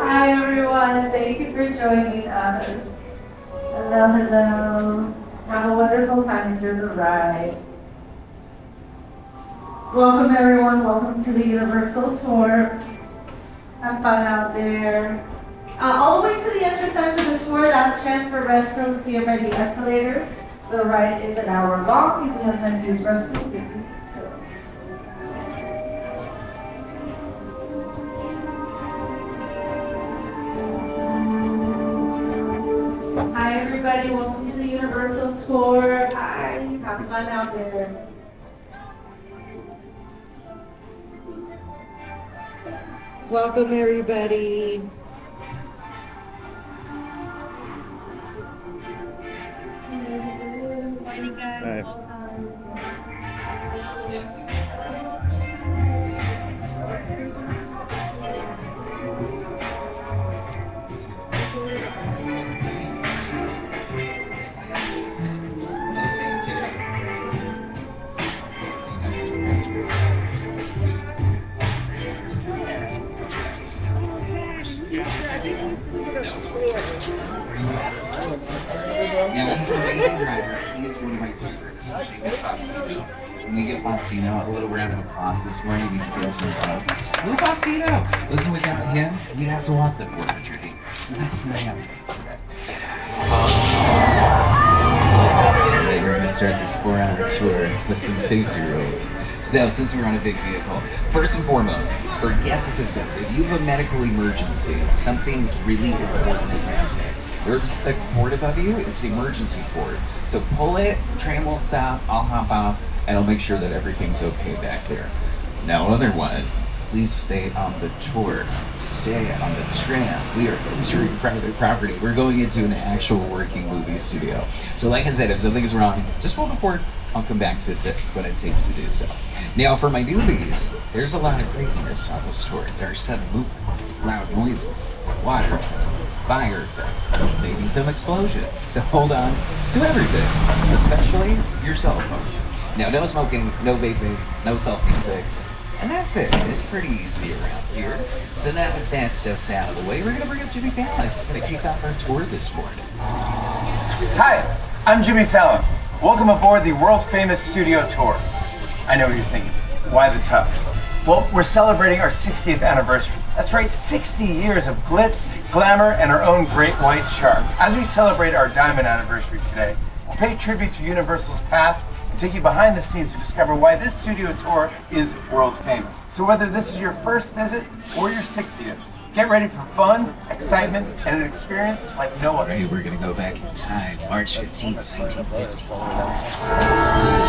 Hi everyone, thank you for joining us. Hello, hello. Have a wonderful time, enjoy the ride. Welcome everyone, welcome to the Universal Tour. Have fun out there. All the way to the other side for the tour, that's transfer restrooms here by the escalators. The ride is an hour long, you do have time to use restrooms if you need to. Hi everybody, welcome to the Universal Tour. Hi, have fun out there. Welcome everybody. Morning guys. Yeah, he's an amazing driver. He is one of my favorites. His name is Faustino. When we get Faustino a little round of applause this morning, we can give some love. Who Faustino? Listen, without him, we'd have to walk the 400 acres. So that's not happening today. Today we're going to start this 4-hour tour with some safety rules. So, since we're on a big vehicle, first and foremost, for guest assistance, if you have a medical emergency, something really important is happening. There's the cord above you, it's the emergency cord. So pull it, tram will stop, I'll hop off, and I'll make sure that everything's okay back there. Now otherwise, please stay on the tour. Stay on the tram. We are entering private property. We're going into an actual working movie studio. So like I said, if something is wrong, just pull the cord. I'll come back to assist when it's safe to do so. Now for my newbies, there's a lot of craziness on this tour. There are sudden movements, loud noises, water effects, fire effects, maybe some explosions. So hold on to everything, especially your cell phone. Now no smoking, no vaping, no selfie sticks. And that's it. It's pretty easy around here. So now that that stuff's out of the way, we're gonna bring up Jimmy Fallon. He's gonna kick off our tour this morning. Hi, I'm Jimmy Fallon. Welcome aboard the world-famous studio tour. I know what you're thinking. Why the tux? Well, we're celebrating our 60th anniversary. That's right, 60 years of glitz, glamour, and our own great white shark. As we celebrate our diamond anniversary today, we'll pay tribute to Universal's past and take you behind the scenes to discover why this studio tour is world famous. So whether this is your first visit or your 60th, get ready for fun, excitement, and an experience like no other. Alright, we're gonna go back in time, March 15th, 1950.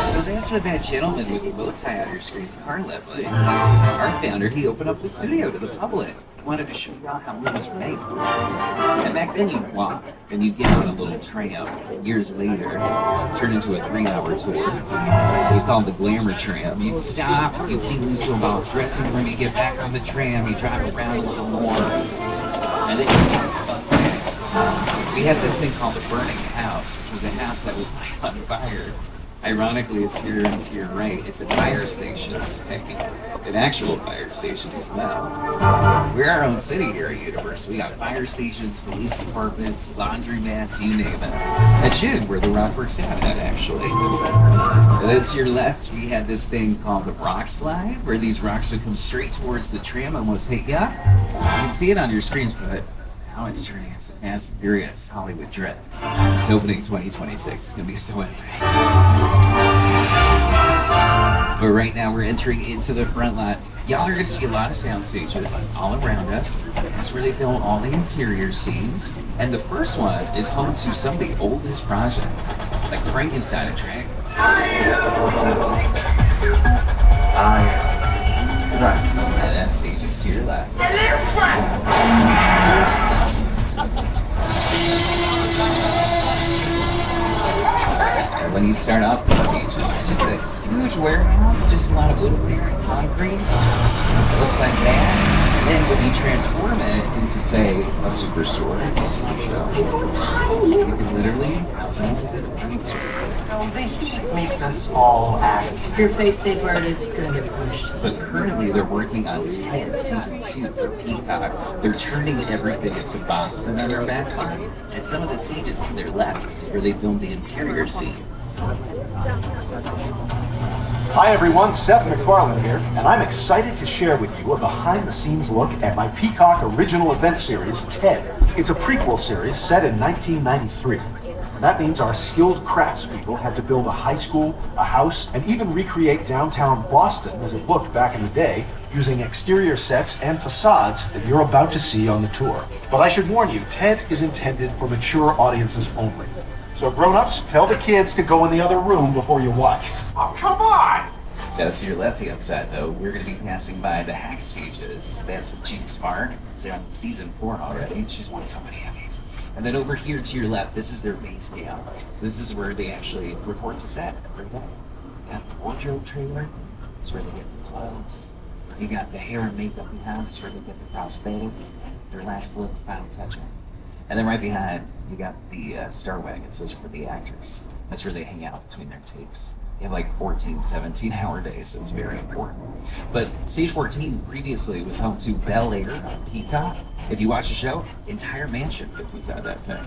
So that's what that gentleman with the bow tie on your screen's car led by. Our founder, he opened up the studio to the public. He wanted to show y'all how movies were made. And back then you'd walk, and you'd get on a little tram. Years later, it turned into a 3-hour tour. It was called the Glamour Tram. You'd stop, you'd see Lucille Ball's dressing room, you'd get back on the tram, you'd drive around a little more. And then it's just we had this thing called the burning house, which was a house that would light on fire. Ironically, it's here to your right. It's a fire station, an actual fire station as well. We're our own city here at Universe. We got fire stations, police departments, laundromats, you name it. That should where the rock works out at, actually. And then to your left, we had this thing called the rock slide, where these rocks would come straight towards the tram, almost hit ya. You can see it on your screens, but now it's turning into Fast and Furious Hollywood Drifts. It's opening 2026. It's gonna be so epic. But right now we're entering into the front lot. Y'all are gonna see a lot of sound stages all around us. That's where they film all the interior scenes. And the first one is home to some of the oldest projects, like right inside a Dragon. And that stage is to your left. And when you start off the stage, it's just a huge warehouse, just a lot of wood and concrete. It looks like that. And then when you transform it into, say, a super sword, if you see the show, you can literally house it inside a department store. The heat makes us all act. If your face stays where it is, it's gonna get punished. But currently they're working on Ted season 2 for Peacock. They're turning everything into Boston on their Backlot. And some of the stages to their left where they filmed the interior scenes. Hi everyone, Seth MacFarlane here, and I'm excited to share with you a behind-the-scenes look at my Peacock original event series, TED. It's a prequel series set in 1993. And that means our skilled craftspeople had to build a high school, a house, and even recreate downtown Boston as it looked back in the day, using exterior sets and facades that you're about to see on the tour. But I should warn you, TED is intended for mature audiences only. So grown-ups, tell the kids to go in the other room before you watch. Oh, come on! Now to your left-hand side, though, we're going to be passing by the hack stages. That's with Jean Smart. It's on season 4 already. She's won so many Emmys. And then over here to your left, this is their base camp. So this is where they actually report to set every day. You got the wardrobe trailer. That's where they get the clothes. You got the hair and makeup behind. That's where they get the prosthetics, their last looks, final touch-ups. And then right behind, you got the star wagons. Those are for the actors. That's where they hang out between their takes. They have like 14, 17-hour days, so it's very important. But Stage 14 previously was home to Bel Air on Peacock. If you watch the show, entire mansion fits inside that thing.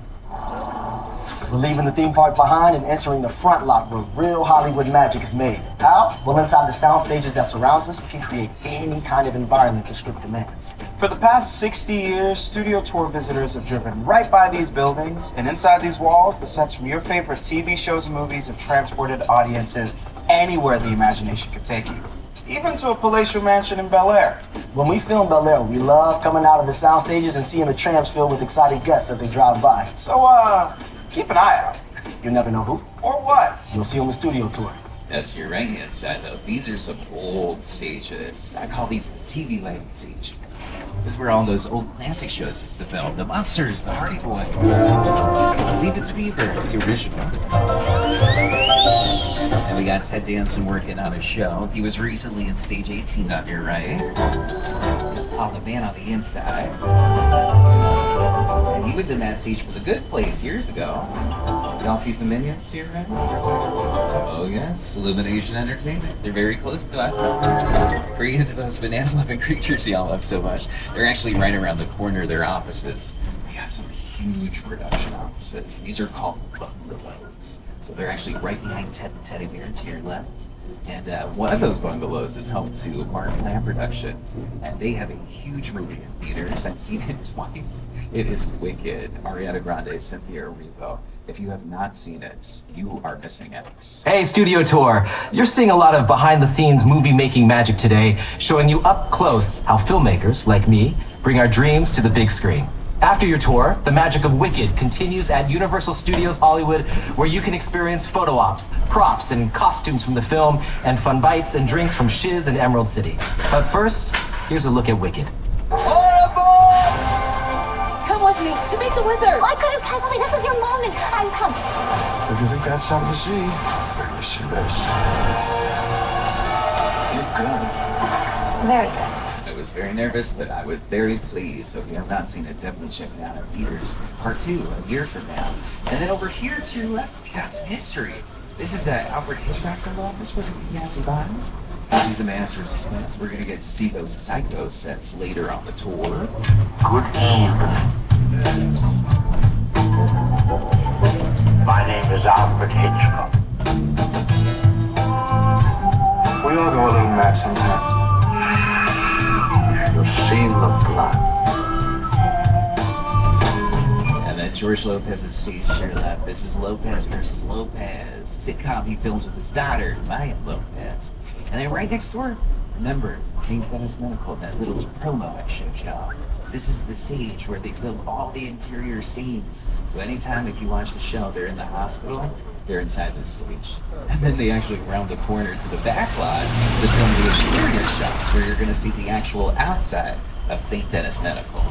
We're leaving the theme park behind and entering the front lot where real Hollywood magic is made. How? Well, inside the sound stages that surrounds us, we can create any kind of environment the script demands. For the past 60 years, studio tour visitors have driven right by these buildings, and inside these walls, the sets from your favorite TV shows and movies have transported audiences anywhere the imagination could take you, even to a palatial mansion in Bel Air. When we film Bel Air, we love coming out of the sound stages and seeing the trams filled with excited guests as they drive by. So, keep an eye out. You never know who or what. you'll see on the studio tour. That's your right-hand side, though. These are some old stages. I call these the TV land stages. This is where all those old classic shows used to film. The Monsters, the Hardy Boys, Leave It to Beaver, the original. And we got Ted Danson working on a show. He was recently in Stage 18 on your right. It's called The Man on the Inside. And he was in that stage for The Good Place years ago. Y'all see some minions to your right? Oh yes, Illumination Entertainment. They're very close to us. Pretty into those banana-loving creatures y'all love so much. They're actually right around the corner of their offices. They got some huge production offices. These are called bungalows. So they're actually right behind Ted the Teddy Bear to your left. And one of those bungalows is home to Mark Lamb Productions. And they have a huge movie in theaters. I've seen it twice. It is wicked. Ariana Grande, Cynthia Erivo. If you have not seen it, you are missing it. Hey, Studio Tour. You're seeing a lot of behind-the-scenes movie-making magic today, showing you up close how filmmakers, like me, bring our dreams to the big screen. After your tour, the magic of Wicked continues at Universal Studios Hollywood, where you can experience photo ops, props, and costumes from the film, and fun bites and drinks from Shiz and Emerald City. But first, here's a look at Wicked. Come with me to meet the wizard. I couldn't tell something. This is your moment. I'm coming. If you think that's something to see, let me see this. You're good. Very good. I was very nervous, but I was very pleased. So if you have not seen it, definitely check it out in theaters. Part 2, a year from now. And then over here to your left, we got some history. This is Alfred Hitchcock's office. We're going to be passing by. He's the master of suspense. We're going to get to see those Psycho sets later on the tour. Good evening. My name is Alfred Hitchcock. We all go a little mad sometimes. You've seen the blood. And then George Lopez's stage to your left. This is Lopez versus Lopez. Sitcom he films with his daughter, Maya Lopez. And then right next door, remember, St. Dennis Medical, that little promo I showed y'all. This is the stage where they film all the interior scenes. So anytime if you watch the show, they're in the hospital, they're inside this stage. And then they actually round the corner to the back lot to film the exterior shots where you're gonna see the actual outside of St. Dennis Medical.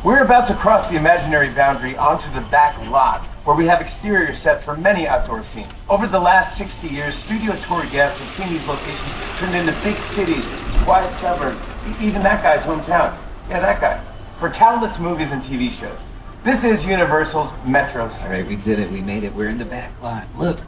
We're about to cross the imaginary boundary onto the back lot, where we have exterior set for many outdoor scenes. Over the last 60 years, studio tour guests have seen these locations turned into big cities, quiet suburbs, Even that guy's hometown. Yeah, that guy. For countless movies and TV shows. This is Universal's Metro City. All right, we did it. We made it. We're in the back lot. Look,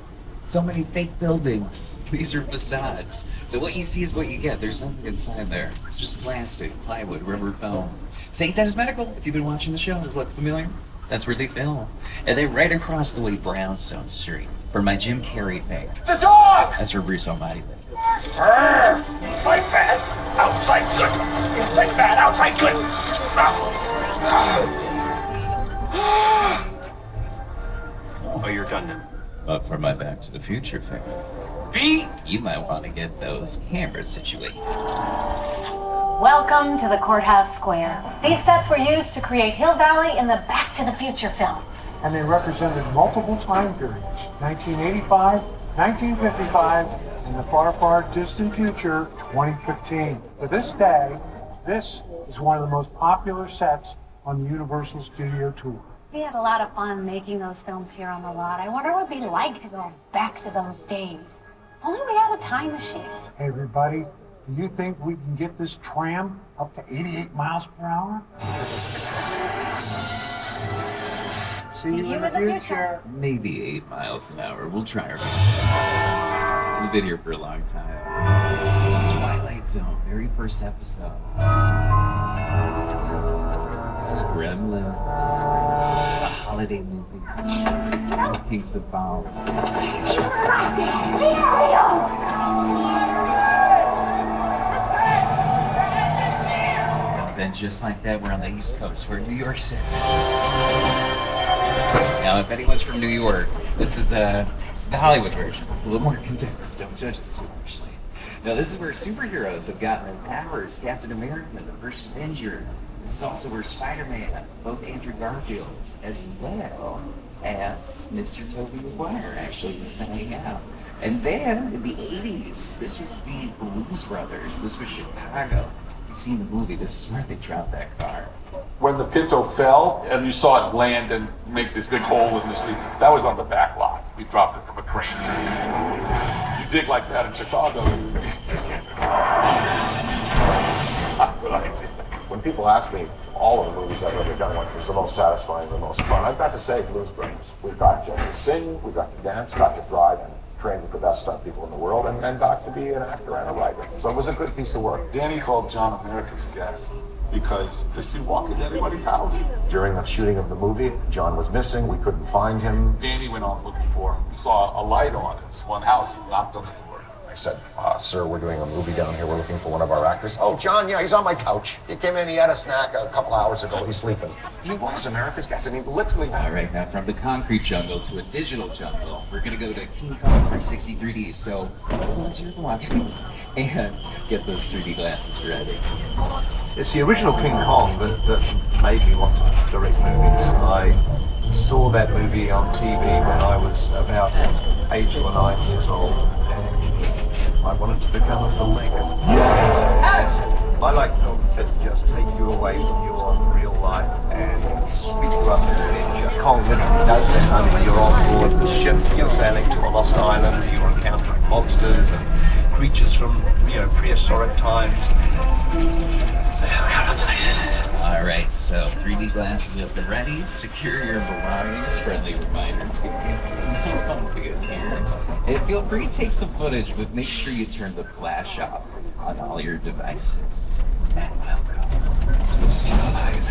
so many fake buildings. These are facades. So what you see is what you get. There's nothing inside there. It's just plastic, plywood, rubber foam. St. Dennis Medical, if you've been watching the show, does it look familiar? That's where they film. And then right across the way, Brownstone Street, for my Jim Carrey fame. The dog! That's where Bruce Almighty lived. Inside bad, outside good. Inside bad, outside good. Oh, you're done now. But for my Back to the Future fans, you might want to get those cameras situated. Welcome to the Courthouse Square. These sets were used to create Hill Valley in the Back to the Future films. And they represented multiple time periods, 1985, 1955, and the far, far distant future, 2015. To this day, this is one of the most popular sets on the Universal Studio Tour. We had a lot of fun making those films here on the lot. I wonder what it'd be like to go back to those days. If only we had a time machine. Hey, everybody, do you think we can get this tram up to 88 miles per hour? See you in the future. Maybe 8 miles an hour. We'll try our best. It's been here for a long time. Twilight Zone, very first episode. Gremlins, a holiday movie. This is Kings of Falls. And then just like that, we're on the East Coast. We're in New York City. Now, if anyone's from New York, this is the Hollywood version. It's a little more condensed. Don't judge it too harshly. Now, this is where superheroes have gotten their powers. Captain America, the first Avenger. This is also where Spider-Man, both Andrew Garfield, as well as Mr. Tobey Maguire, actually was hanging out. And then, in the 80s, this was the Blues Brothers. This was Chicago. You've seen the movie. This is where they dropped that car. When the Pinto fell and you saw it land and make this big hole in the street, that was on the back lot. We dropped it from a crane. You dig like that in Chicago. Good idea. When people ask me all of the movies I've ever done, what was the most satisfying, the most fun, I've got to say Blues Brothers. We've got to sing, we've got to dance, got to drive, and train with the best stunt people in the world, and got to be an actor and a writer. So it was a good piece of work. Danny called John America's Guest because just he'd walk into anybody's house. During the shooting of the movie, John was missing. We couldn't find him. Danny went off looking for him. He saw a light on in this one house and knocked on the door. I said, sir, we're doing a movie down here. We're looking for one of our actors. Oh, John, yeah, he's on my couch. He came in, he had a snack a couple hours ago. He's sleeping. He was America's Guest, and he literally... All right, now from the concrete jungle to a digital jungle, we're going to go to King Kong 360 3D. So hold on to your belongings and get those 3D glasses ready. It's the original King Kong that made me want to direct movies. I saw that movie on TV when I was about 8 or 9 years old, and I wanted to become a filmmaker. Yes! I like films that just take you away from your real life and sweep you up into adventure. Kong literally does that. I mean, you're on board the ship, you're sailing to a lost island, you're encountering monsters and creatures from, prehistoric times. All right, so 3D glasses up and ready. Secure your belongings. Friendly reminder to you. And feel free to take some footage, but make sure you turn the flash off on all your devices. And welcome to Starlight.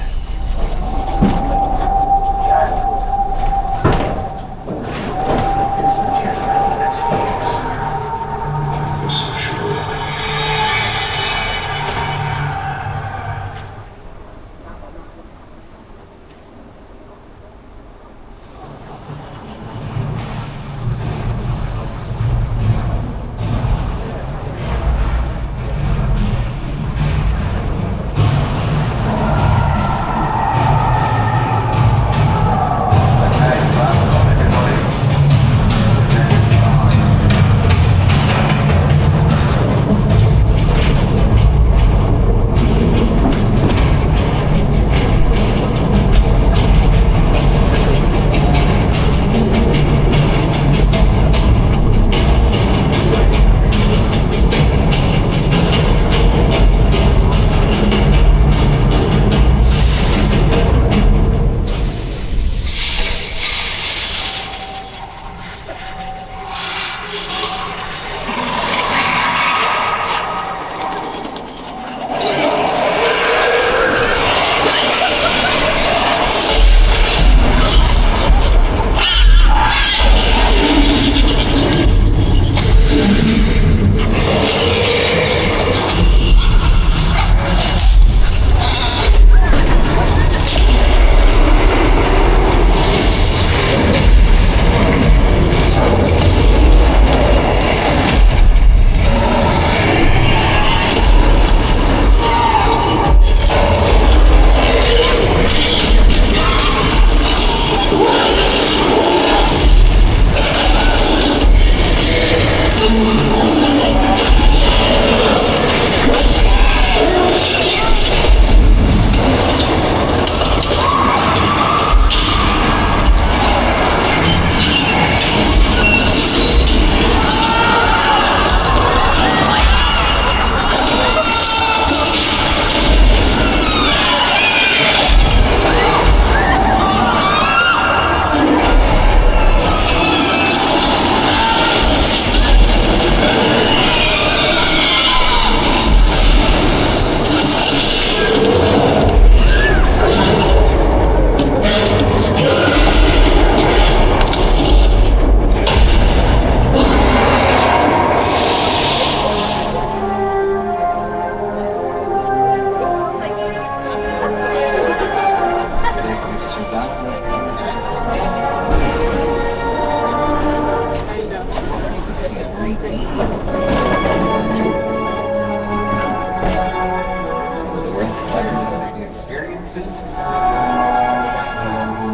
largest new experiences.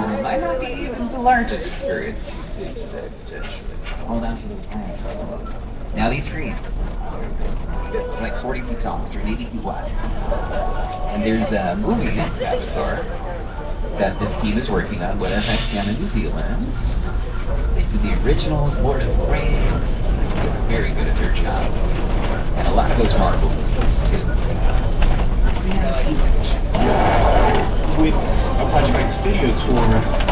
It might not be even the largest experience you see today, potentially. So hold on to those glasses. Now these screens, like 40 feet tall, 180 feet wide. And there's a movie, Avatar, that this team is working on with FX down in New Zealand. They did the originals, Lord of the Rings. They're very good at their jobs. And a lot of those Marvel movies, too. Let's behind the scenes action. With a project like Studio Tour,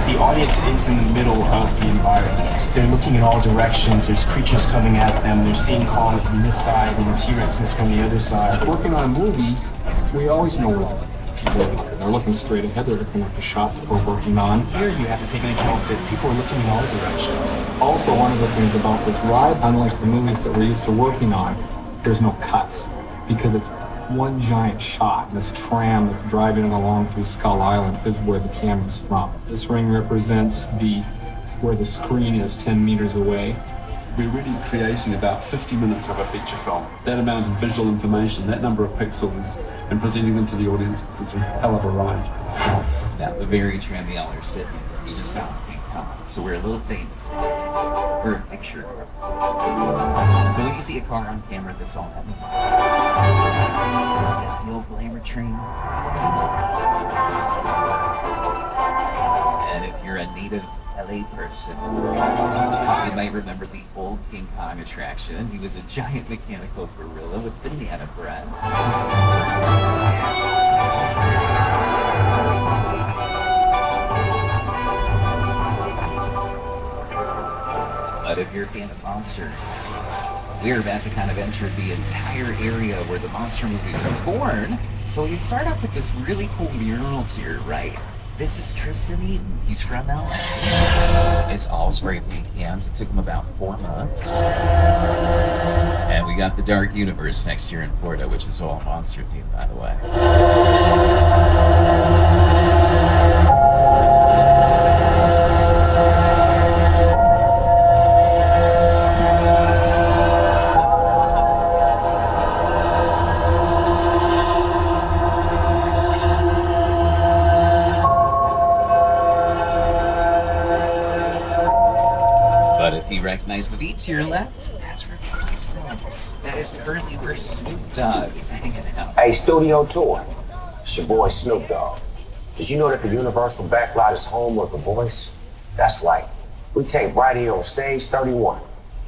the audience is in the middle of the environment. They're looking in all directions, there's creatures coming at them, they're seeing Kong from this side and T-Rexes from the other side. Working on a movie, we always know where people are. They're looking straight ahead, they're looking at the shot that we're working on. Here you have to take into account that people are looking in all directions. Also, one of the things about this ride, unlike the movies that we're used to working on, there's no cuts because it's one giant shot. This tram that's driving along through Skull Island is where the camera's from. This ring represents where the screen is 10 meters away. We're really creating about 50 minutes of a feature film. That amount of visual information, that number of pixels, and presenting them to the audience, it's a hell of a ride. Now, the very tram y'all are sitting, you just saw King Kong, so we're a little famous. We're a picture. So when you see a car on camera, that's all that means. That's the old glamour train. And if you're a native LA person, you might remember the old King Kong attraction. He was a giant mechanical gorilla with banana bread. But if you're a fan of monsters, we're about to kind of enter the entire area where the monster movie was born. So we start off with this really cool mural to your right. This is Tristan Eaton. He's from LA. It's all spray paint cans. It took him about 4 months. And we got the Dark Universe next year in Florida, which is all monster themed, by the way. But if you recognize the beat to your left, that's where Cody's from. That is currently where Snoop Dogg is hanging out. Hey, Studio Tour. It's your boy Snoop Dogg. Did you know that the Universal Backlot is home of The Voice? That's right. We tape right here on Stage 31.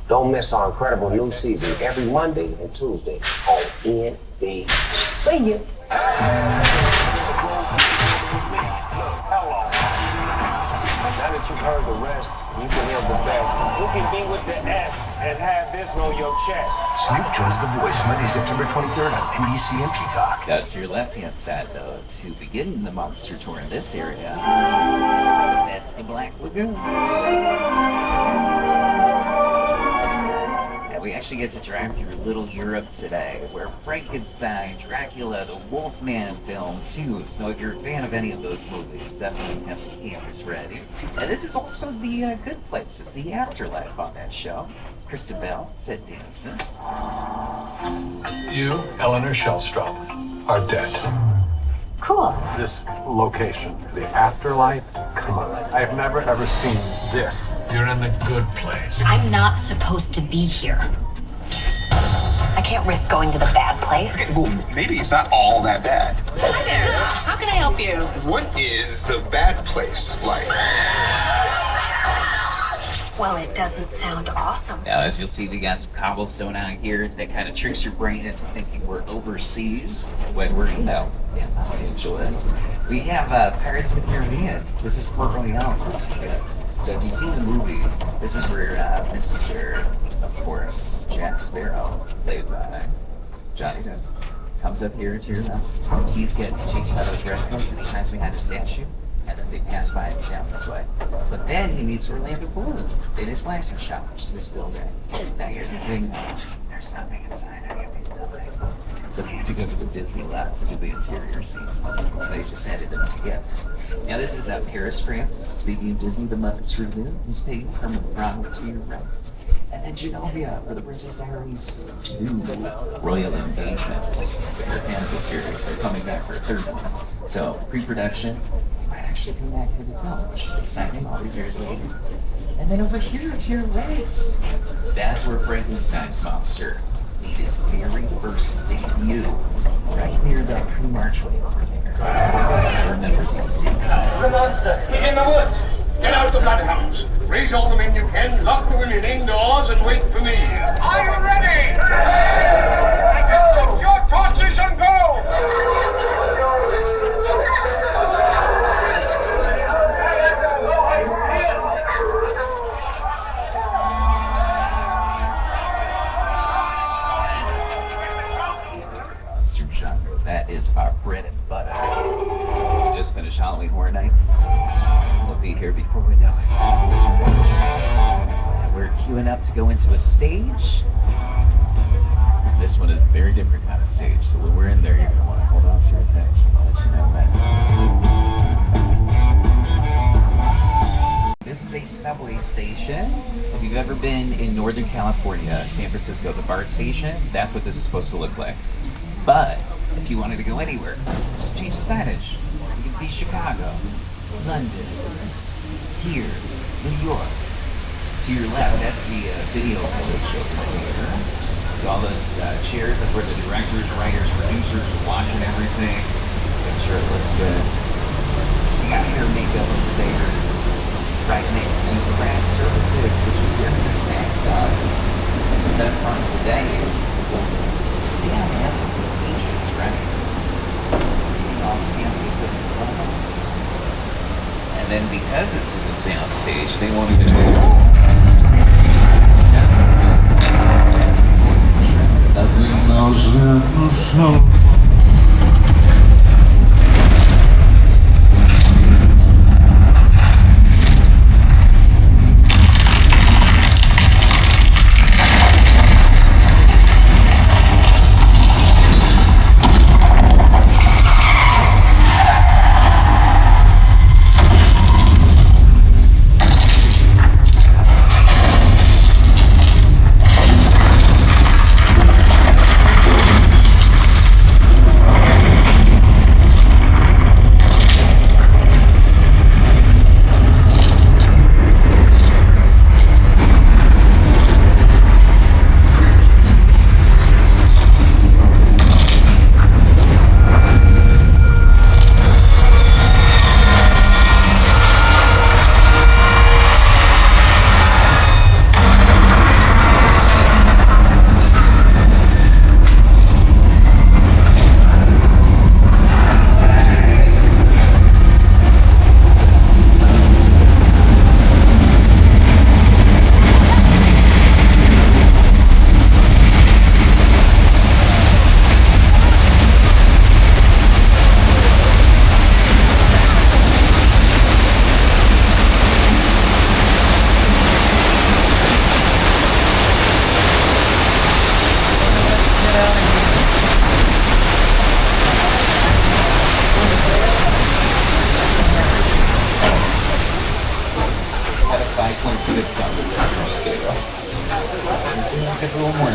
Don't miss our incredible new season every Monday and Tuesday on NBC. See you. Now that you've heard the rest, you can hear the best. You can be with the S and have this on your chest. Snoop joins The Voice Monday, September 23rd on NBC and Peacock. Now to your left-hand side, though, to begin the monster tour in this area, that's the Black Lagoon. And we actually get to drive through Little Europe today, where Frankenstein, Dracula, the Wolfman film, too. So if you're a fan of any of those movies, definitely have the cameras ready. And this is also the Good Place. It's the afterlife on that show. Kristen Bell, Ted Danson. You, Eleanor Shellstrop, are dead. Cool. This location, the afterlife, come on. I've never ever seen this. You're in the good place. I'm not supposed to be here. I can't risk going to the bad place. Okay, well, maybe it's not all that bad. Hi there. How can I help you? What is the bad place like? Well, it doesn't sound awesome. Now, as you'll see, we got some cobblestone out here that kind of tricks your brain into thinking we're overseas when we're, in Los Angeles. We have Pirates of the Caribbean. This is Port Royale, it's Tortuga. So if you've seen the movie, this is where Mr. of course, Jack Sparrow, played by Johnny Depp, comes up here to your left. He gets chased by those redcoats and he hides behind a statue. And then they pass by him down this way. But then he meets Orlando Bloom in his blaster shop, which is this building. Now here's the thing, there's nothing inside any of these buildings. So they had to go to the Disney lot to do the interior scenes. They just added them together. Now this is Paris, France. Speaking of Disney, the Muppets Revue is paid from the throttle to your right. And then Genovia for the Princess Diaries 2 Royal Engagement. If you're a fan of the series, they're coming back for a third one. So, pre-production might actually come back for the film, which is exciting all these years later. And then over here to your right, that's where Frankenstein's monster made his very first debut, right near that pre-marchway over there. Remember these scenes. The monster! He's in the woods! Get out the bloodhounds! Raise all the men you can, lock the women indoors, and wait for me. Are you ready? Go! Your torches and go! Monster genre, that is our bread and butter. We just finished Halloween Horror Nights. We'll be here before we know it. And we're queuing up to go into a stage. This one is a very different kind of stage, so when we're in there, you're going to want to hold on to your things. I'll let you know when. This is a subway station. If you've ever been in Northern California, San Francisco, the BART station, that's what this is supposed to look like. But if you wanted to go anywhere, just change the signage. You can be Chicago, London, here, New York. To your left, that's the video village over here. So all those chairs, that's where the directors, writers, producers are watching everything. Making sure it looks good. You got hair and makeup over there. Right next to craft services, which is where the snacks are. That's the best part of the day. See how massive the stage is, right? All fancy equipment plus. And then because this is a sound stage, they won't even know. It's a little more.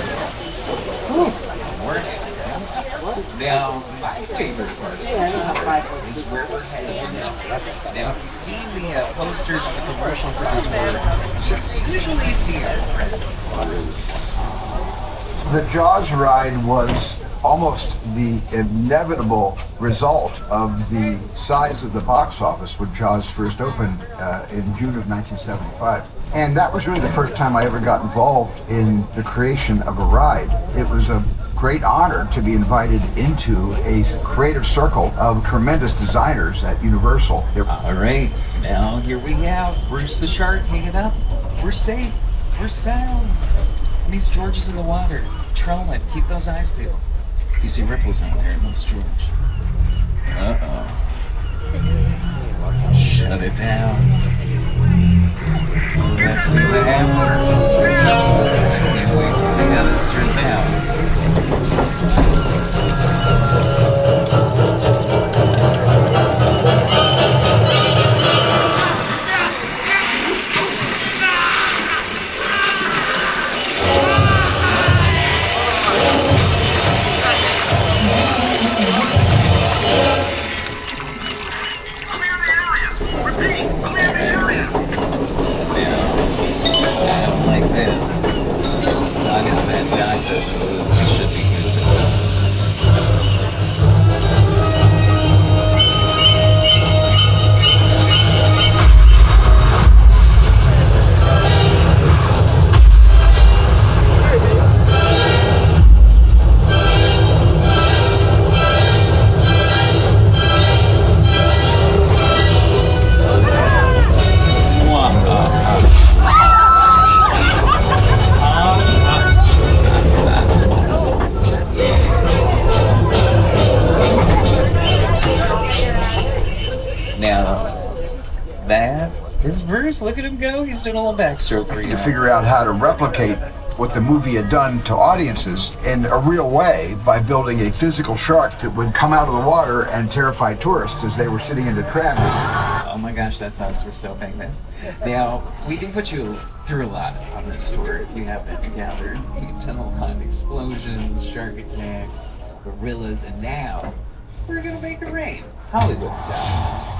Now, my favorite part of the tour is where we're heading next. Now, if you see the posters of the commercial for the tour, you usually see our friend Bruce. The Jaws ride was almost the inevitable result of the size of the box office when Jaws first opened in June of 1975. And that was really the first time I ever got involved in the creation of a ride. It was a great honor to be invited into a creative circle of tremendous designers at Universal. All right, now here we have Bruce the Shark hanging up. We're safe, we're sound. It means George is in the water, trolling. Keep those eyes peeled. If you see ripples out there, that's George. Uh-oh. Shut it down. Let's see what happens. I can't wait to see how this turns out. numbers. Look at him go. He's doing a little backstroke for you. To figure out how to replicate what the movie had done to audiences in a real way by building a physical shark that would come out of the water and terrify tourists as they were sitting in the tram. Oh my gosh, that's us. We're so famous. Now, we did put you through a lot on this tour, if you haven't gathered. We've done a lot of explosions, shark attacks, gorillas, and now we're gonna make it rain. Hollywood style.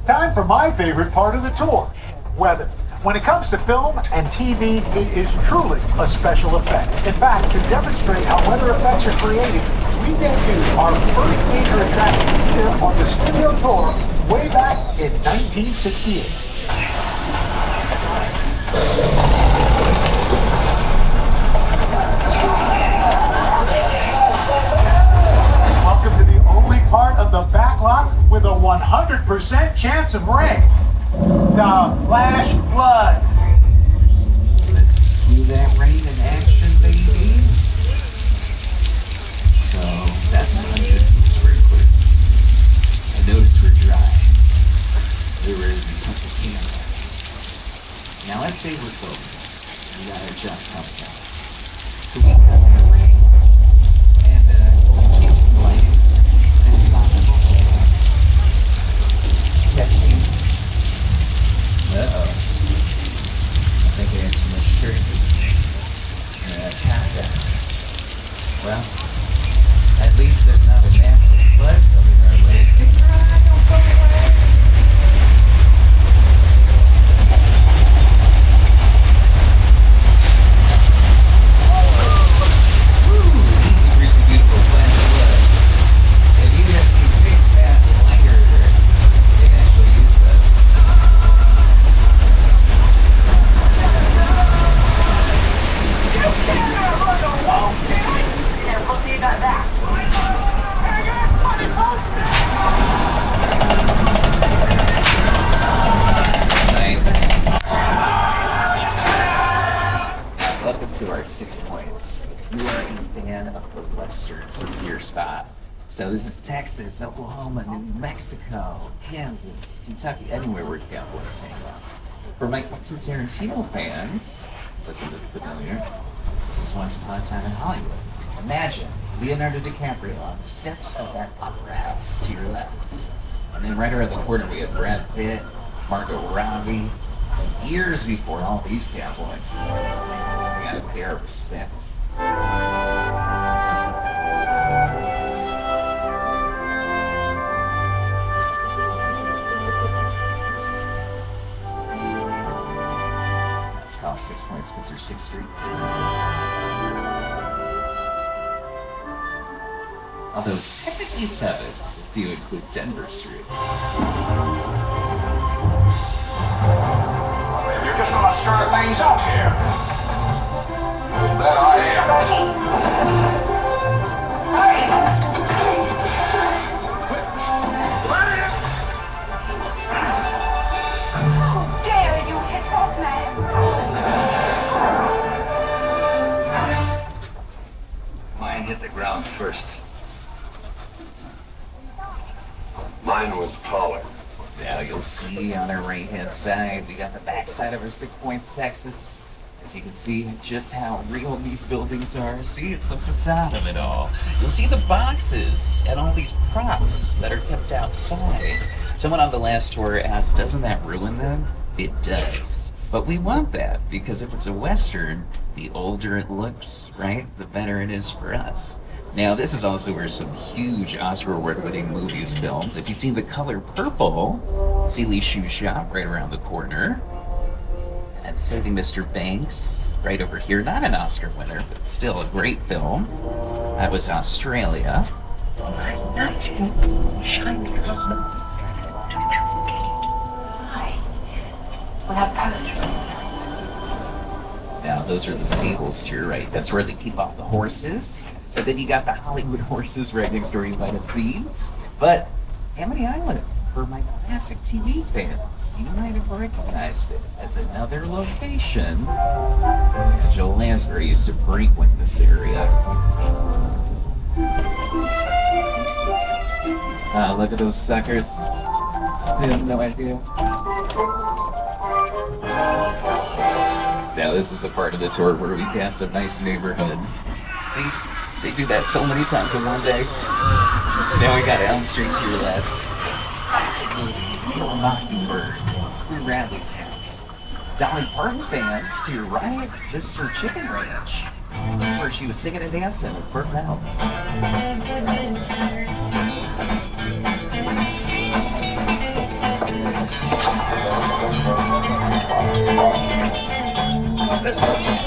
Time for my favorite part of the tour, weather. When it comes to film and TV, it is truly a special effect. In fact, to demonstrate how weather effects are created, we debuted our first major attraction here on the studio tour way back in 1968. Welcome to the only part of the backlot with a 100% chance of rain. The flash flood. Let's see that rain in action, baby. So that's hundreds of sprinklers. I noticed we're dry. We're ready to put the canvas. Now let's say we're filming. We gotta adjust something. Can we cut that rain and keep some lighting as possible? Technique. Uh-oh. I think I had too much turkey. Pass out. Well, at least there's not a massive flood coming our way. Stick around, don't go away. Ooh, easy breezy beautiful planet flood. If you guys see big fat lighter, they actually use this. Welcome to our 6 points. If you are a fan of the westerns, this is your spot. So this is Texas, Oklahoma, New Mexico, Kansas, Kentucky, anywhere where cowboys hang out. For my Quentin Tarantino fans, doesn't look familiar, this is Once Upon a Time in Hollywood. Imagine Leonardo DiCaprio on the steps of that opera house to your left. And then right around the corner we have Brad Pitt, Margot Robbie, and years before all these cowboys, we got a pair of respects. It's called 6 points because there's 6 streets. Although technically 7 if you include Denver Street. You're just gonna stir things up here. That I am. How dare you hit that man? Mine hit the ground first. Mine was taller. Now you'll see on our right-hand side, we got the backside of our 6 points Texas. As you can see just how real these buildings are. See, it's the facade of it all. You'll see the boxes and all these props that are kept outside. Someone on the last tour asked, doesn't that ruin them? It does. But we want that, because if it's a Western, the older it looks, right, the better it is for us. Now, this is also where some huge Oscar award-winning movies filmed. If you've seen The Color Purple, Sealy Shoe Shop right around the corner. And Saving Mr. Banks right over here. Not an Oscar winner, but still a great film. That was Australia. Now, those are the stables to your right. That's where they keep all the horses. But then you got the Hollywood horses right next door you might have seen. But Amity Island, for my classic TV fans, you might have recognized it as another location. Joel Lansbury used to frequent this area. Look at those suckers. I have no idea. Now this is the part of the tour where we pass some nice neighborhoods. See, they do that so many times in one day. Now we got Elm Street to your left. Classic movies, Kill Mockingbird, through Radley's house. Dolly Parton fans to your right, this is her chicken ranch, where she was singing and dancing with Burt Reynolds.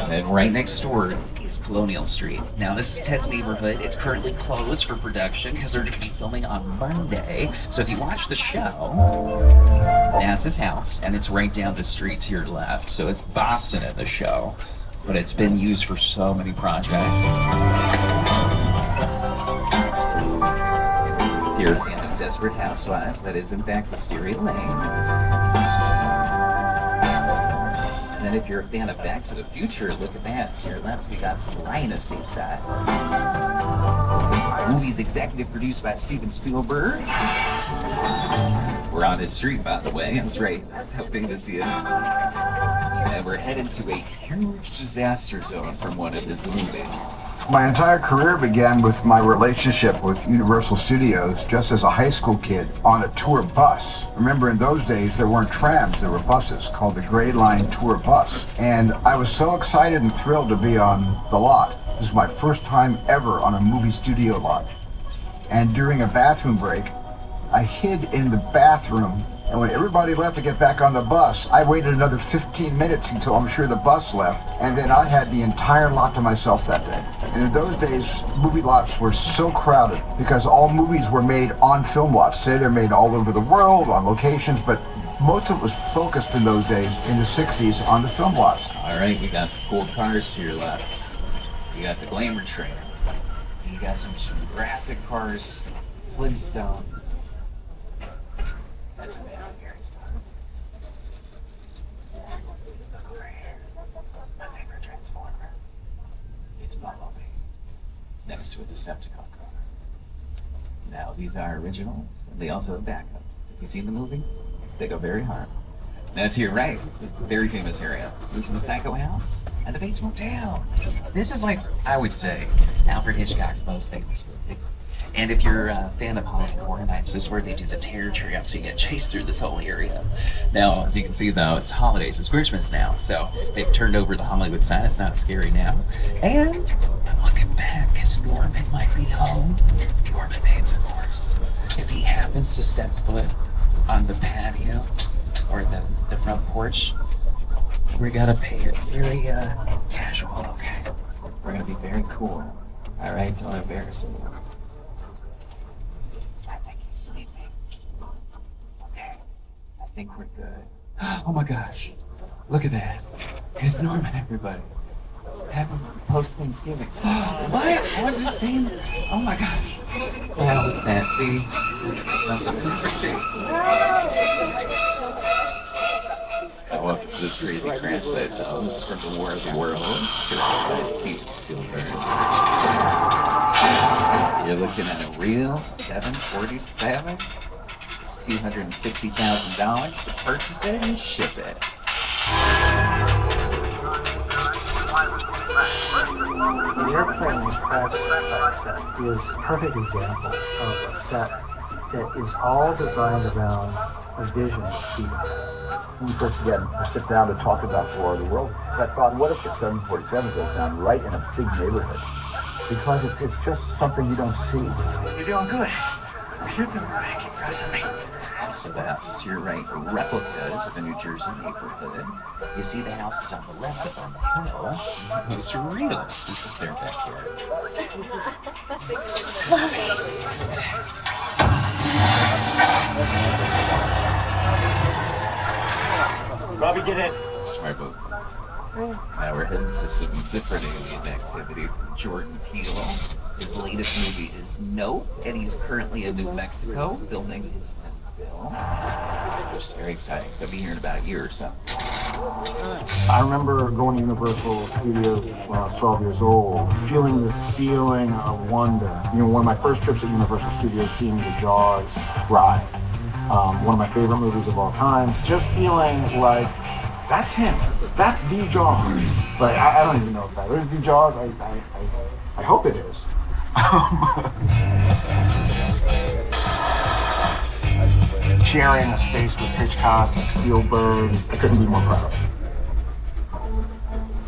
And then right next door is Colonial Street. Now this is Ted's neighborhood. It's currently closed for production because they're going to be filming on Monday. So if you watch the show, that's his house, and it's right down the street to your left. So it's Boston in the show, but it's been used for so many projects. Here in Desperate Housewives, that is in fact Wisteria Lane. And then if you're a fan of Back to the Future, look at that. To your left, we got some Linus inside. The movie's executive produced by Steven Spielberg. We're on his street, by the way. That's right. That's how famous he is. And we're headed to a huge disaster zone from one of his movies. My entire career began with my relationship with Universal Studios just as a high school kid on a tour bus. Remember, in those days, there weren't trams, there were buses called the Gray Line Tour Bus. And I was so excited and thrilled to be on the lot. It was my first time ever on a movie studio lot. And during a bathroom break, I hid in the bathroom, and when everybody left to get back on the bus, I waited another 15 minutes until I'm sure the bus left, and then I had the entire lot to myself that day. And in those days, movie lots were so crowded because all movies were made on film lots. Today they're made all over the world, on locations, but most of it was focused in those days, in the 60s, on the film lots. All right, we got some cool cars to your left. You got the Glamour Train. You got some Jurassic cars, Flintstones. That's amazing, Harry stuff. Look over here. My favorite Transformer. It's Bumblebee. Next to a Decepticon car. Now, these are originals, and they also have backups. If you've seen the movie, they go very hard. Now, to your right, very famous area. This is the Psycho House and the Bates Motel. This is like, I would say, Alfred Hitchcock's most famous movie. And if you're a fan of Halloween Horror Nights, this is where they do the terror tree up, so you get chased through this whole area. Now, as you can see, though, it's holidays, it's Christmas now, so they've turned over the Hollywood sign. It's not scary now. And I'm looking back because Norman might be home. Norman Bates, of course. If he happens to step foot on the patio or the front porch, we gotta pay it very casual, okay? We're gonna be very cool. All right, don't embarrass me. Sleeping. Okay, I think we're good. Oh my gosh, look at that. It's Norman, everybody. Happy post-Thanksgiving. What? I was just saying. Oh my gosh. Now look at that, see? Something super cheap. Now welcome to this crazy crash site, though. This is from the War of the Worlds, directed by Steven Spielberg. You're looking at a real 747. It's $260,000 to purchase it and ship it. The airplane crash set is a perfect example of a set that is all designed around a vision that Steven had. When we first began to sit down to talk about the War of the World, I thought, what if the 747 goes down right in a big neighborhood? Because it's just something you don't see. You're doing good. Keep them right. Keep pressing me. So the houses to your right are replicas of a New Jersey neighborhood. You see the houses on the left up on the hill. Those are real. This is their backyard. Robbie, get in. Smart move. Now we're heading to some different alien activity from Jordan Peele. His latest movie is Nope, and he's currently in New Mexico filming his film, which is very exciting. He'll be here in about a year or so. I remember going to Universal Studios when I was 12 years old, feeling this feeling of wonder. You know, one of my first trips at Universal Studios, seeing the Jaws ride. one of my favorite movies of all time. Just feeling like that's him. That's the Jaws. Like I don't even know if that is the Jaws. I hope it is. Sharing a space with Hitchcock and Spielberg, I couldn't be more proud.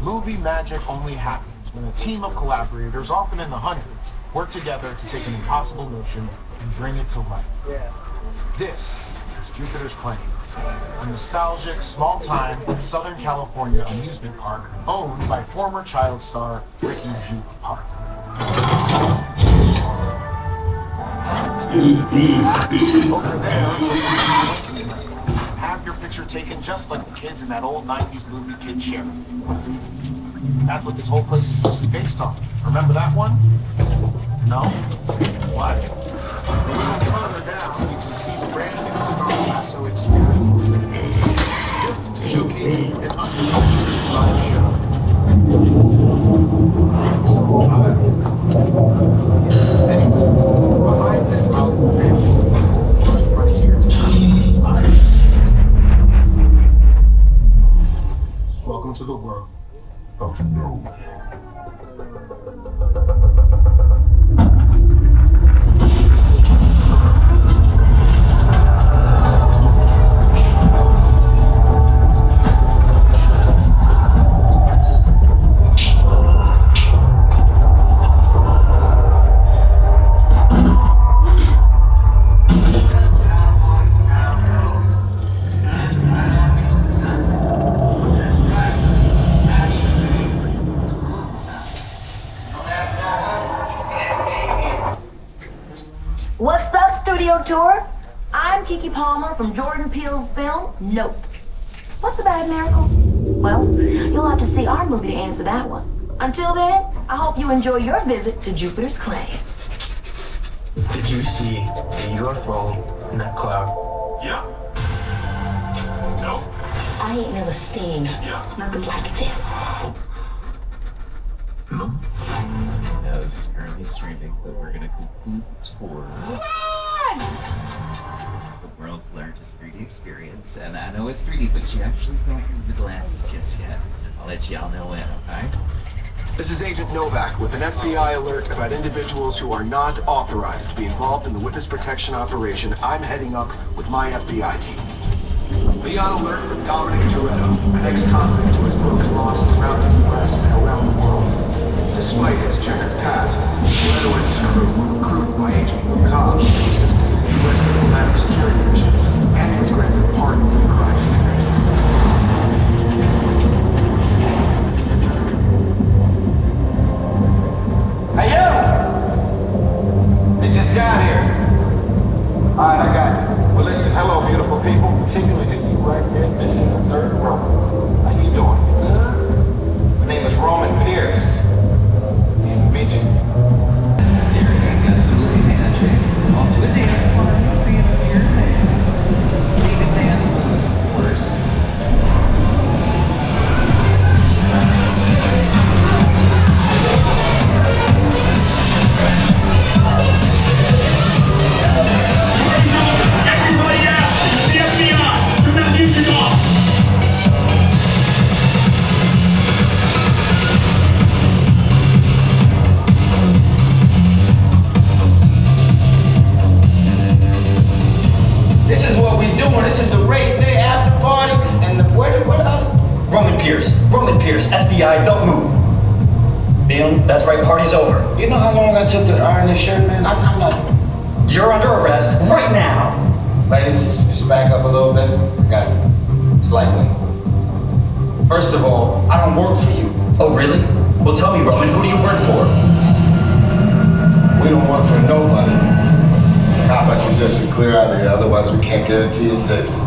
Movie magic only happens when a team of collaborators, often in the hundreds, work together to take an impossible notion and bring it to life. This is Jupiter's Claim, a nostalgic, small-time Southern California amusement park owned by former child star Ricky G. Park. Over there, have your picture taken just like the kids in that old 90s movie Kid Sheriff. That's what this whole place is loosely based on. Remember that one? No? What? A little further down, you can see the brand new Star Lasso experience. Built to showcase an uncultured live show. Anyway, behind this mountain face, frontier town. Welcome to the world of no. What's up, Studio Tour? I'm Kiki Palmer from Jordan Peele's film, Nope. What's a bad miracle? Well, you'll have to see our movie to answer that one. Until then, I hope you enjoy your visit to Jupiter's Claim. Did you see a UFO in that cloud? Yeah. No. I ain't never seen nothing like this. No. Now it's currently streaming, but we're gonna complete the tour. It's the world's largest 3D experience, and I know it's 3D, but you actually don't need the glasses just yet. I'll let y'all know when, okay? This is Agent Novak with an FBI alert about individuals who are not authorized to be involved in the witness protection operation I'm heading up with my FBI team. Be on alert for Dominic Toretto, an ex-convict who has broken laws throughout the U.S. and around the world. Despite his checkered past, Toretto and his crew were recruited by Agent Cobbs to assist in U.S. diplomatic security missions, and he was granted a pardon for the crimes he committed. Hey, yo! They just got here. All right, I got it. Well, listen, hello, beautiful people. Particularly to you right there, missing the third row. How you doing? Good? My name is Roman Pierce. Nice to meet you. This is area got some movie magic. Also a dance party, so you know you're there. See the dance moves, of course. Everybody out! The FBI! Turn that music off! This is what we doing. This is the race day after party. And where the other? Roman Pierce, FBI, don't move. Neil, that's right, party's over. You know how long I took to iron this shirt, man? I'm not. You're under arrest right now. Ladies, just back up a little bit. I got you. It's lightweight. First of all, I don't work for you. Oh, really? Well, tell me, Roman, who do you work for? We don't work for nobody. Cop, I suggest you clear out of here, otherwise we can't guarantee your safety.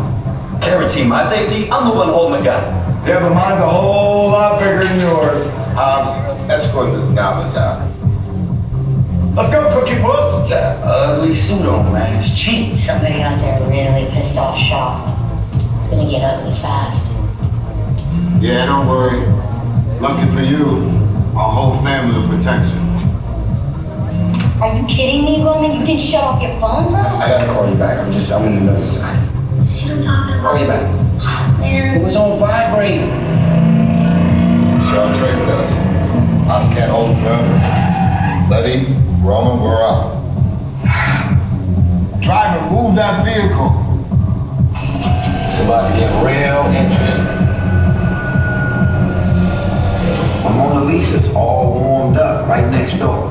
Guarantee my safety? I'm the one holding the gun. Yeah, but mine's a whole lot bigger than yours. Hobbs, escort this novice out. Let's go, Cookie Puss! That ugly suit on, man. It's cheap. Somebody out there really pissed off Shaw. It's gonna get ugly fast. Yeah, don't worry. Lucky for you, our whole family will protect you. Are you kidding me, Roman? You didn't shut off your phone, bro? I gotta call you back. I'm in the middle of something. See what I'm talking about? Call you back. Man. It was on vibrate. Sean traced us. Ops can't hold him forever. Letty, Roman, we're up. Driver, move that vehicle. It's about to get real interesting. My Mona Lisa's all warmed up right next door.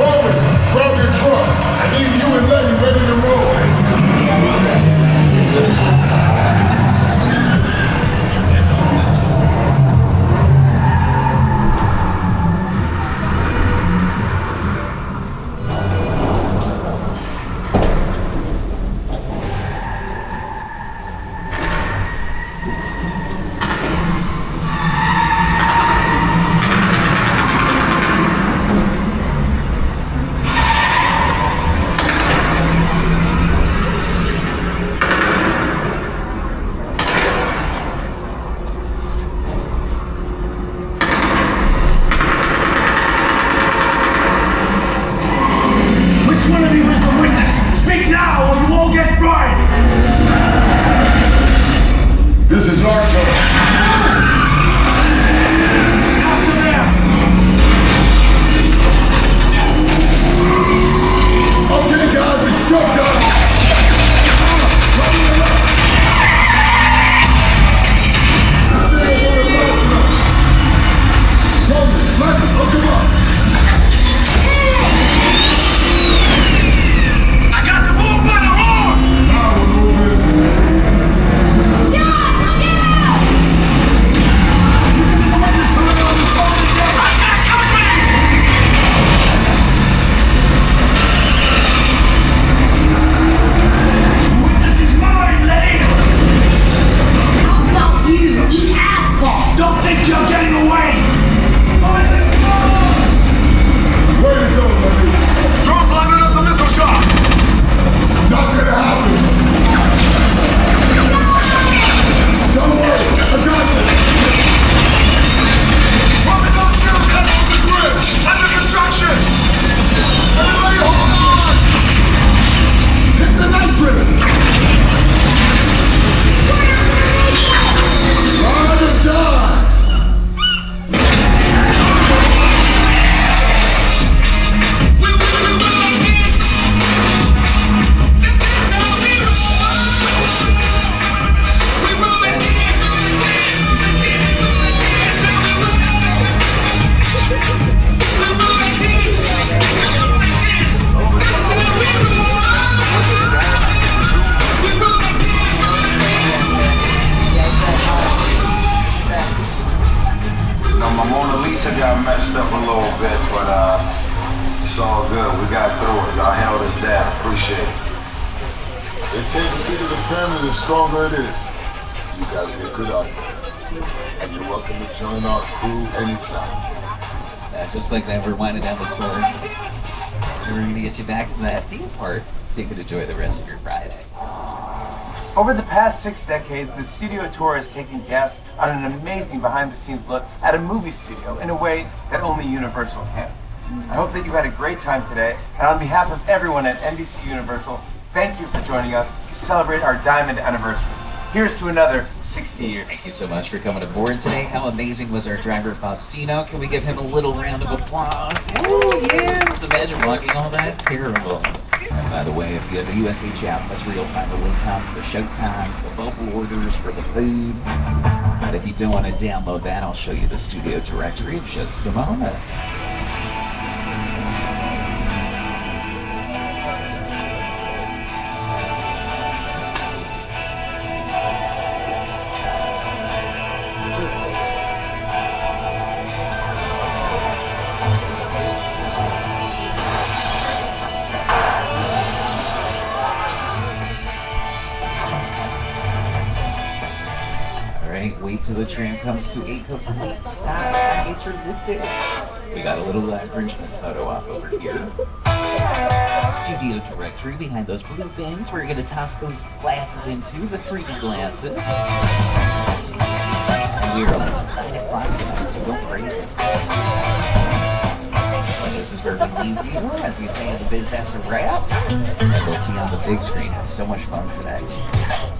Roman, grab your truck. I need you and Letty ready to roll. This is our turn. After them. Okay, guys, it's showtime. I got the bull by the horn. Now we're moving. Don't think you're getting away! Find the drones! Where to go, Letty? Drones lining up the missile shot! Not gonna happen! Don't worry, I got this! Roman, don't shoot! Head off the bridge! Under construction! Everybody hold on! Hit the nitrous! Ride or die! My Mona Lisa got messed up a little bit, but it's all good. We got through it. Y'all held us down. Appreciate it. They say the bigger the family, the stronger it is. You guys did good out there. And you're welcome to join our crew anytime. Just like that, we're winding down the tour. And we're going to get you back to that theme park so you can enjoy the rest of your Friday. Over the past 6 decades, the studio tour has taken guests on an amazing behind-the-scenes look at a movie studio in a way that only Universal can. I hope that you had a great time today, and on behalf of everyone at NBC Universal, thank you for joining us to celebrate our diamond anniversary. Here's to another 60 years. Thank you so much for coming aboard today. How amazing was our driver, Faustino? Can we give him a little round of applause? Woo, yes! Imagine walking all that. Terrible. And by the way, if you have a USH app, that's where you'll find the wait times, the show times, the mobile orders for the food. But if you don't want to download that, I'll show you the studio directory in just a moment. Wait till the tram comes to a complete stop. Some gates are lifted. We got a little Grinchmas photo op over here. Studio directory behind those blue bins. We're going to toss those glasses into, the 3D glasses. And we're on to 9 o'clock tonight, so go crazy. this is where we leave you as we say in the biz, that's a wrap. And we'll see you on the big screen. It was so much fun today.